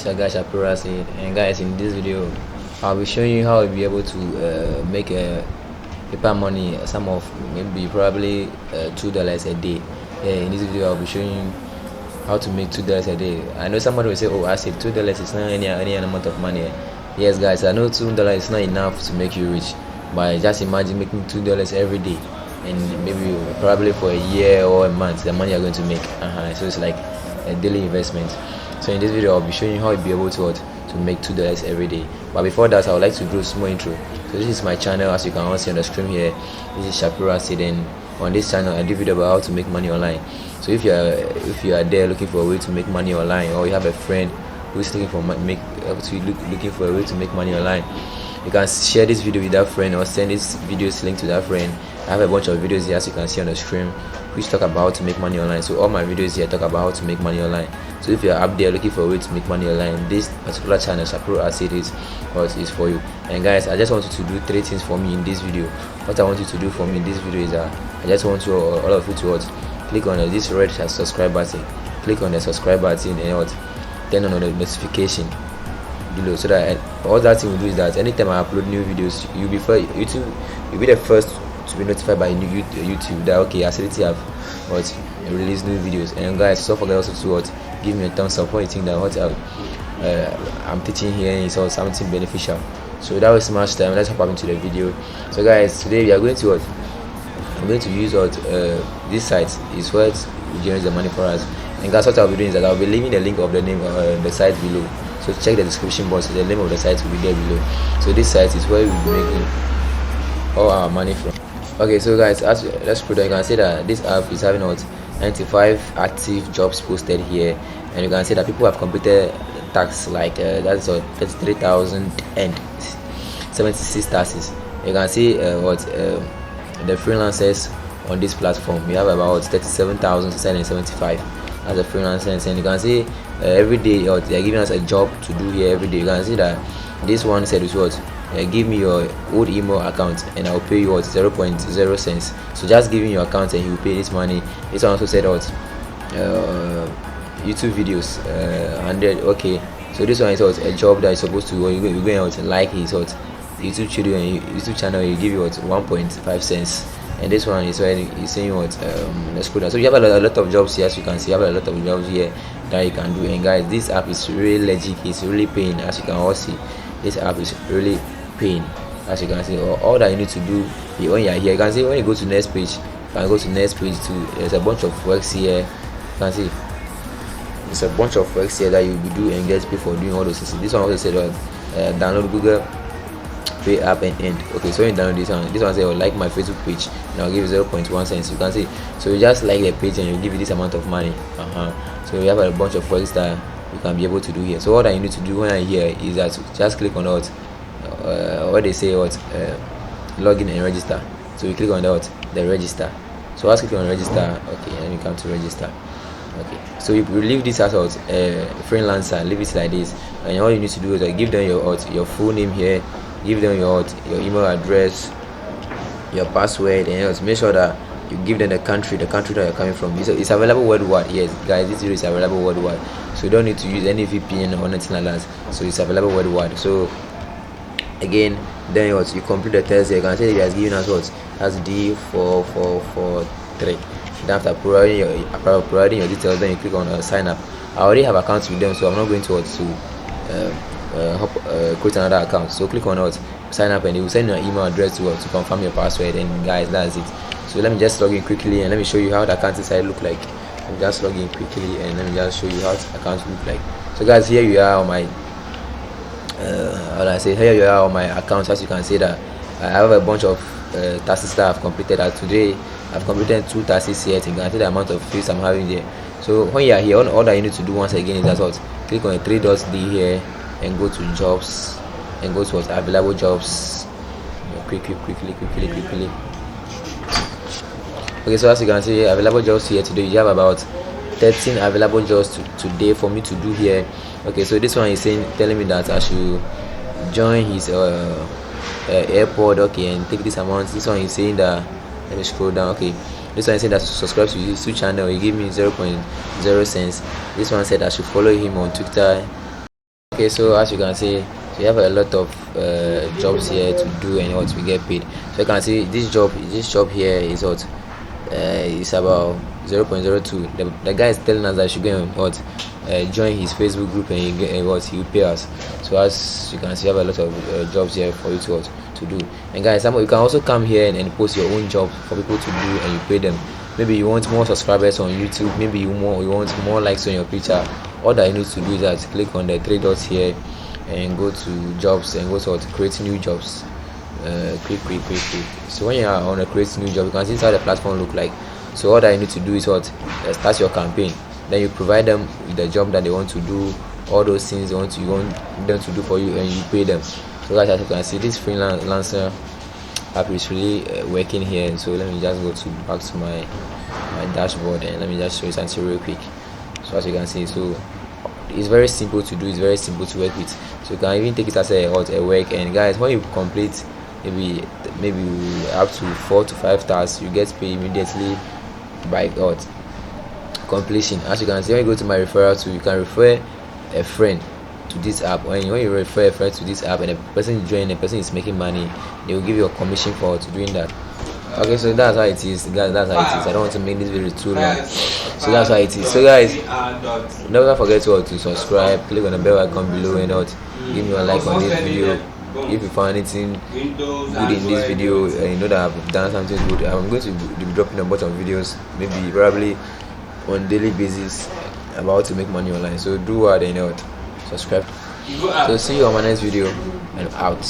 your guy Shapura, and guys, in this video I'll be showing you how you'll be able to make a paper money, some of maybe probably $2 a day. In this video I'll be showing you how to make $2 a day. I know somebody will say, oh, I said $2 is not any amount of money. Yes guys, I know $2 is not enough to make you rich, but just imagine making $2 every day, and maybe probably for a year or a month the money you're going to make. So it's like a daily investment. So in this video I'll be showing you how you'll be able to make $2 every day. But before that, I would like to do a small intro. So this is my channel, as you can all see on the screen here. This is Shapura, and on this channel I do video about how to make money online. So if you are there looking for a way to make money online, or you have a friend who's looking for looking for a way to make money online, you can share this video with that friend or send this video's link to that friend. I have a bunch of videos here, as you can see on the screen, which talk about how to make money online. So all my videos here talk about how to make money online. So if you're up there looking for a way to make money online, this particular channel, Shapura is for you. And guys, I just want you to do 3 things for me in this video. What I want you to do for me in this video is that I just want you all of you to click on this red subscribe button. Click on the subscribe button and turn on the notification below, so that all that thing will do is that anytime I upload new videos, you'll be the first to be notified by YouTube that okay, Subsidiary have released new videos. And guys, don't forget also to give me a thumbs up when you think that what I'm teaching here is also something beneficial. So that was much time. Let's hop into the video. So guys, today we are going to I'm going to use this site is what generates the money for us. And guys, what I'll be doing is that I'll be leaving the link of the name the site below. So check the description box, the name of the site will be there below. So this site is where we'll be making all our money from. Okay, so guys, let's put you can see that this app is having 95 active jobs posted here, and you can see that people have completed tasks like that's 33,076 tasks. You can see the freelancers on this platform. We have about 37,675 as a freelancer, and you can see every day they're giving us a job to do here every day. You can see that this one said is give me your old email account and I'll pay you 0.0 cents. So just give me your account and he will pay this money. This one also said YouTube videos 100. Okay, so this one is a job that is supposed to you're going to like his YouTube channel, you give you 1.5 cents. And this one is where he's saying let's go down. So you have a lot of jobs here, as you can see. You have a lot of jobs here that you can do. And guys, this app is really legit. It's really paying, as you can all see. This app is really paying, as you can see. All that you need to do when you're here, you can see when you go to next page, you can go to next page too. There's a bunch of works here. You can see there's a bunch of works here that you'll be doing and get paid for doing all those things. This one also said download Google Pay app and end. Okay, so when you download this one say like my Facebook page and I'll give you 0.1 cents. You can see, so you just like the page and you give you this amount of money. So you have a bunch of works that you can be able to do here. So all that you need to do when you're here is that just click on what they say login and register. So you click on the register. So just click on register. Okay, and you come to register. Okay, so you leave this as freelancer, leave it like this, and all you need to do is give them your full name here, give them your email address, your password, and make sure that you give them the country that you're coming from. It's available worldwide. Yes guys, this video is available worldwide, so you don't need to use any VPN or anything like that. So it's available worldwide. So again, then you complete the test. You can say he has given us that's D4443. Then after providing your details, then you click on sign up. I already have accounts with them, so I'm not going to create another account. So click on sign up, and they will send you an email address to confirm your password. And guys, that's it. So let me just log in quickly and let me show you how the account inside look like. Let me just log in quickly and let me just show you how the account look like. So guys, here you are on my here you are on my account. As you can see that I have a bunch of tasks that I've completed. Today I've completed 2 tasks here. You can see the amount of views I'm having there. So when you are here, all that you need to do once again is that click on the 3 dots D here and go to jobs and go to available jobs. Quickly. Okay, so as you can see, available jobs here today, you have about 13 available jobs today for me to do here. Okay, so this one is telling me that I should join his airport, okay, and take this amount. This one is saying that, let me scroll down. Okay, this one said that to subscribe to his YouTube channel, he gave me 0.0 cents. This one said I should follow him on Twitter Okay, so as you can see, we have a lot of jobs here to do and what we get paid. So you can see this job here is what it's about 0.02. The guy is telling us that should go and what join his Facebook group and he get what he will pay us. So as you can see, we have a lot of jobs here for you to do. And guys, you can also come here and post your own job for people to do and you pay them. Maybe you want more subscribers on YouTube, maybe you want more likes on your picture. All that you need to do is that click on the three dots here and go to jobs and go to create new jobs. Click. So when you are on a create new job, you can see how the platform look like. So all that you need to do is start your campaign. Then you provide them with the job that they want to do, all those things you want them to do for you, and you pay them. So guys, as you can see, this freelancer app is really working here. So let me just go back to my dashboard and let me just show you something real quick. So as you can see, so it's very simple to do, it's very simple to work with. So you can even take it as a work. And guys, when you complete maybe up to 4 to 5 tasks, you get paid immediately by completion. As you can see, when you go to my referral tool, you can refer a friend to this app. When you refer a friend to this app and the person join, the person is making money, they will give you a commission for doing that. Okay, so that's how it is, guys. That's how it is. I don't want to make this video too long, so that's how it is. So guys, don't forget to subscribe, click on the bell icon below, and give me a like on this video. If you found anything good in this video and you know that I've done something good, I'm going to be dropping a bunch of videos, maybe probably on daily basis, about to make money online. So do what and subscribe. So see you on my next video, and out.